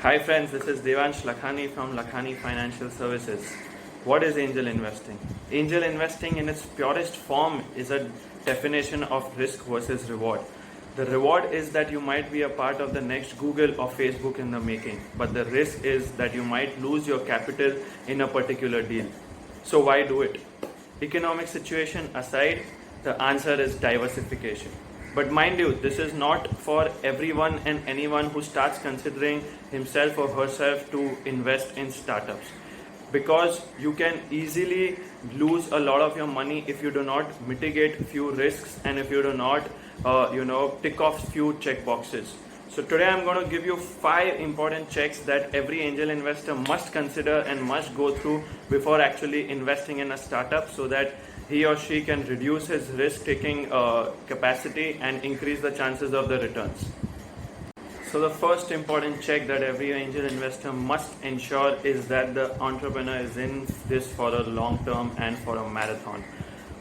Hi friends, this is Devansh Lakhani from Lakhani Financial Services. What is angel investing? Angel investing in its purest form is a definition of risk versus reward. The reward is that you might be a part of the next Google or Facebook in the making, but the risk is that you might lose your capital in a particular deal. So why do it? Economic situation aside, the answer is diversification. But mind you, this is not for everyone and anyone who starts considering himself or herself to invest in startups. Because you can easily lose a lot of your money if you do not mitigate few risks and if you do not, tick off few check boxes. So today I'm going to give you 5 important checks that every angel investor must consider and must go through before actually investing in a startup so that he or she can reduce his risk-taking capacity and increase the chances of the returns. So the first important check that every angel investor must ensure is that the entrepreneur is in this for a long term and for a marathon.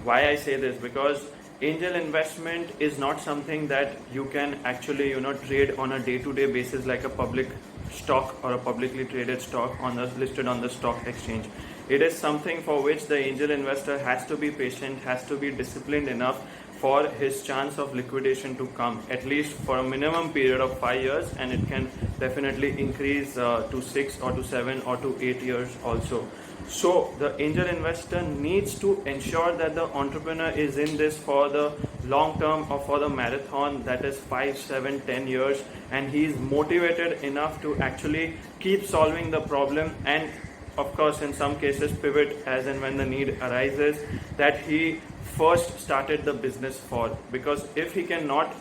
Why I say this? Because angel investment is not something that you can actually trade on a day-to-day basis like a public stock or a publicly traded stock listed on the stock exchange. It is something for which the angel investor has to be patient, has to be disciplined enough for his chance of liquidation to come, at least for a minimum period of 5 years, and it can definitely increase to 6 or to 7 or to 8 years also. So the angel investor needs to ensure that the entrepreneur is in this for the long term or for the marathon, that is 5, 7, 10 years, and he is motivated enough to actually keep solving the problem and of course in some cases pivot as and when the need arises that he first started the business for. Because if he cannot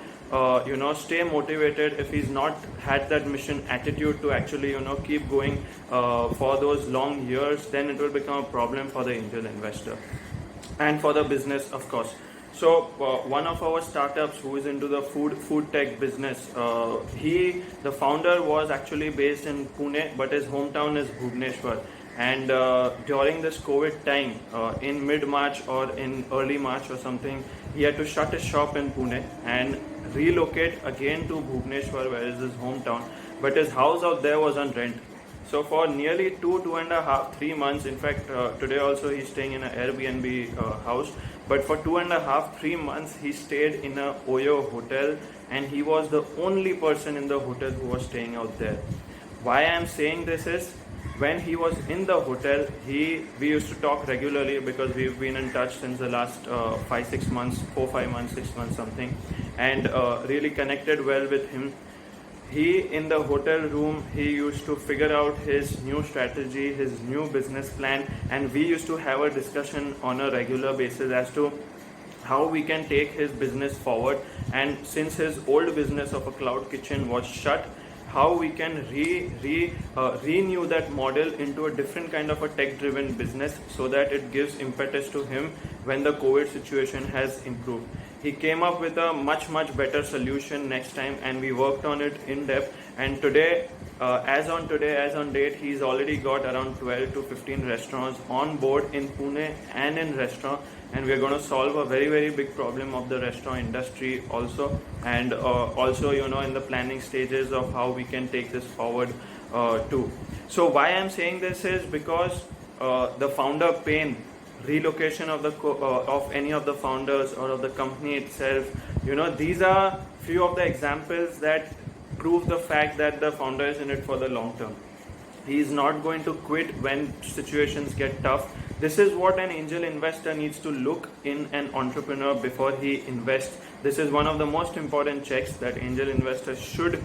stay motivated, if he's not had that mission attitude to actually keep going for those long years, then it will become a problem for the angel investor and for the business of course. So one of our startups who is into the food tech business, the founder was actually based in Pune but his hometown is Bhubaneswar. And during this COVID time, in mid-March or in early March or something, he had to shut his shop in Pune and relocate again to Bhubaneswar, where is his hometown. But his house out there was on rent. So for nearly 2.5, 3 months, in fact, today also he's staying in an Airbnb house. But for 2.5, 3 months, he stayed in a Oyo hotel, and he was the only person in the hotel who was staying out there. Why I am saying this is, when he was in the hotel, we used to talk regularly because we've been in touch since the last 5-6 months, 4-5 months, 6 months something, and really connected well with him. He in the hotel room, he used to figure out his new strategy, his new business plan, and we used to have a discussion on a regular basis as to how we can take his business forward. And since his old business of a cloud kitchen was shut, how we can renew that model into a different kind of a tech-driven business so that it gives impetus to him when the COVID situation has improved. He came up with a much better solution next time, and we worked on it in depth. And today, as on date, he's already got around 12 to 15 restaurants on board in Pune and in restaurant. And we are going to solve a very big problem of the restaurant industry also, and also in the planning stages of how we can take this forward too. So why I'm saying this is because the founder pain, relocation of of any of the founders or of the company itself, these are few of the examples that prove the fact that the founder is in it for the long term. He is not going to quit when situations get tough. This is what an angel investor needs to look in an entrepreneur before he invests. This is one of the most important checks that angel investors should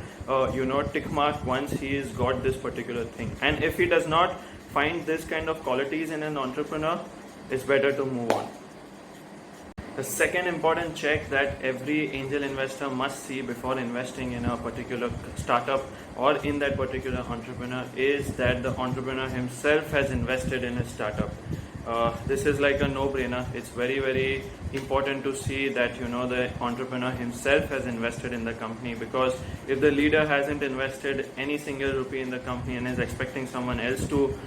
tick mark once he has got this particular thing. And if he does not find this kind of qualities in an entrepreneur, it's better to move on. The second important check that every angel investor must see before investing in a particular startup or in that particular entrepreneur is that the entrepreneur himself has invested in his startup. This is like a no-brainer. It's very important to see that the entrepreneur himself has invested in the company, because if the leader hasn't invested any single rupee in the company and is expecting someone else to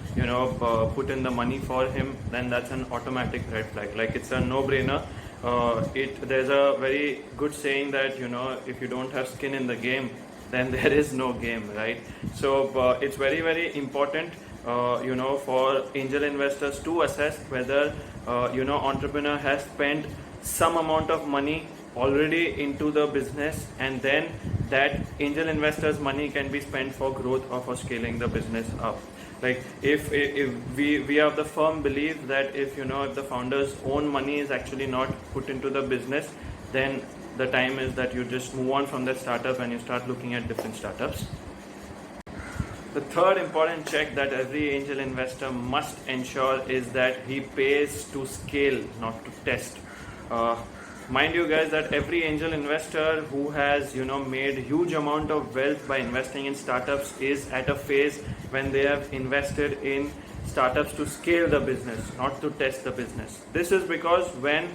put in the money for him, then that's an automatic red flag. Like, it's a no-brainer. There's a very good saying that if you don't have skin in the game, then there is no game, right? So it's very important, for angel investors to assess whether entrepreneur has spent some amount of money already into the business, and then that angel investors money can be spent for growth or for scaling the business up. Like if we have the firm belief that if the founder's own money is actually not put into the business, then the time is that you just move on from that startup and you start looking at different startups. The third important check that every angel investor must ensure is that he pays to scale, not to test. Mind you guys that every angel investor who has made huge amount of wealth by investing in startups is at a phase when they have invested in startups to scale the business, not to test the business. This is because when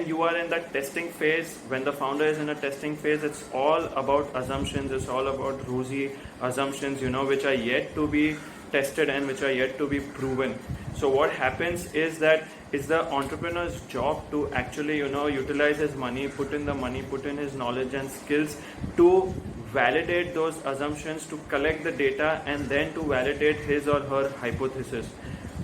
you are in that testing phase, when the founder is in a testing phase, it's all about assumptions, it's all about rosy assumptions, which are yet to be tested and which are yet to be proven. So what happens is that it's the entrepreneur's job to actually, utilize his money, put in the money, put in his knowledge and skills to validate those assumptions, to collect the data, and then to validate his or her hypothesis.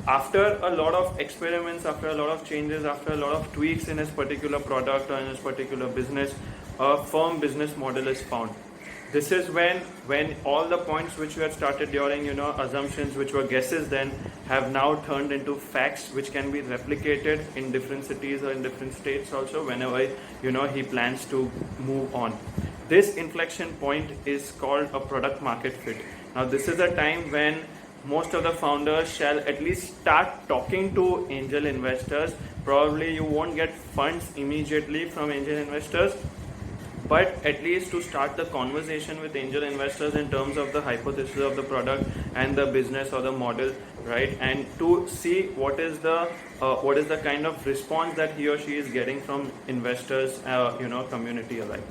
After a lot of experiments, after a lot of changes, after a lot of tweaks in his particular product or in his particular business, a firm business model is found. This is when all the points which we had started during, assumptions which were guesses then have now turned into facts which can be replicated in different cities or in different states also whenever, he plans to move on. This inflection point is called a product market fit. Now this is a time when most of the founders shall at least start talking to angel investors. Probably you won't get funds immediately from angel investors, but at least to start the conversation with angel investors in terms of the hypothesis of the product and the business or the model, right? And to see what is the kind of response that he or she is getting from investors, community alike.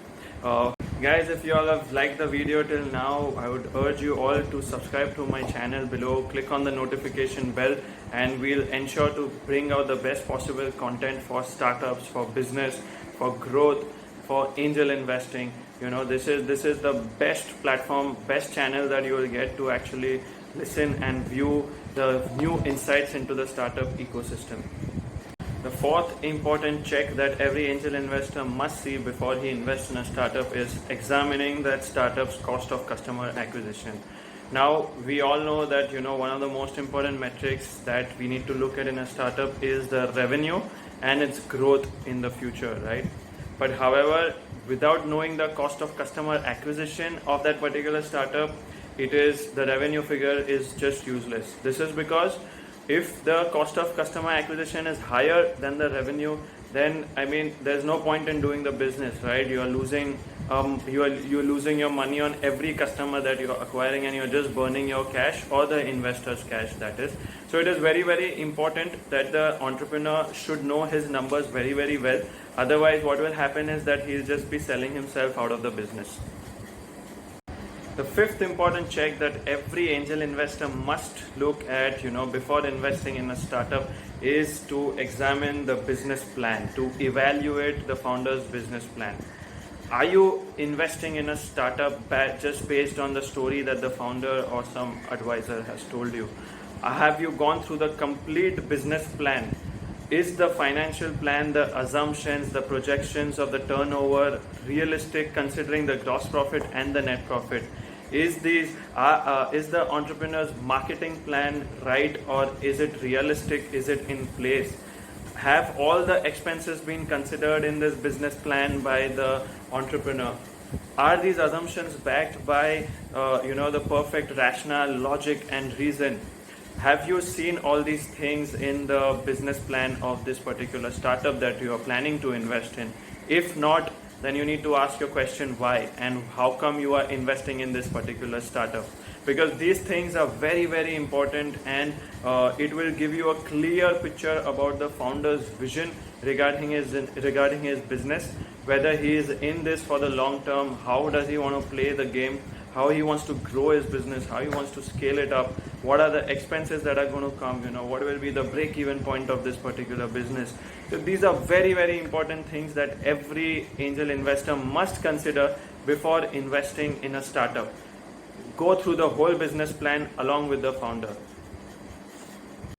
Guys, if you all have liked the video till now, I would urge you all to subscribe to my channel below, click on the notification bell, and we'll ensure to bring out the best possible content for startups, for business, for growth, for angel investing. This is the best platform, best channel that you will get to actually listen and view the new insights into the startup ecosystem. The fourth important check that every angel investor must see before he invests in a startup is examining that startup's cost of customer acquisition. Now, we all know that one of the most important metrics that we need to look at in a startup is the revenue and its growth in the future, right? But however, without knowing the cost of customer acquisition of that particular startup, the revenue figure is just useless. This is because if the cost of customer acquisition is higher than the revenue, then there's no point in doing the business, right? You are losing you're losing your money on every customer that you're acquiring, and you're just burning your cash or the investor's cash, that is. So it is very important that the entrepreneur should know his numbers very well. Otherwise, what will happen is that he'll just be selling himself out of the business. The fifth important check that every angel investor must look at, before investing in a startup is to examine the business plan, to evaluate the founder's business plan. Are you investing in a startup just based on the story that the founder or some advisor has told you? Have you gone through the complete business plan? Is the financial plan, the assumptions, the projections of the turnover realistic considering the gross profit and the net profit? Is the entrepreneur's marketing plan right, or is it realistic? Is it in place? Have all the expenses been considered in this business plan by the entrepreneur? Are these assumptions backed by the perfect rationale, logic and reason? Have you seen all these things in the business plan of this particular startup that you are planning to invest in? If not, then you need to ask your question why and how come you are investing in this particular startup. Because these things are very important, and it will give you a clear picture about the founder's vision regarding his business, whether he is in this for the long term, how does he want to play the game, how he wants to grow his business, how he wants to scale it up, what are the expenses that are going to come, what will be the break-even point of this particular business. So these are very important things that every angel investor must consider before investing in a startup. Go through the whole business plan along with the founder.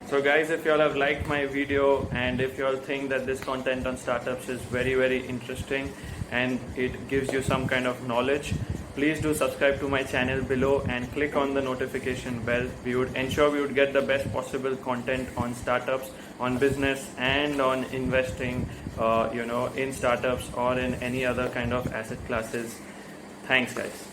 So guys, if you all have liked my video and if you all think that this content on startups is very interesting and it gives you some kind of knowledge, please do subscribe to my channel below and click on the notification bell. We would ensure we would get the best possible content on startups, on business, and on investing in startups or in any other kind of asset classes. Thanks guys.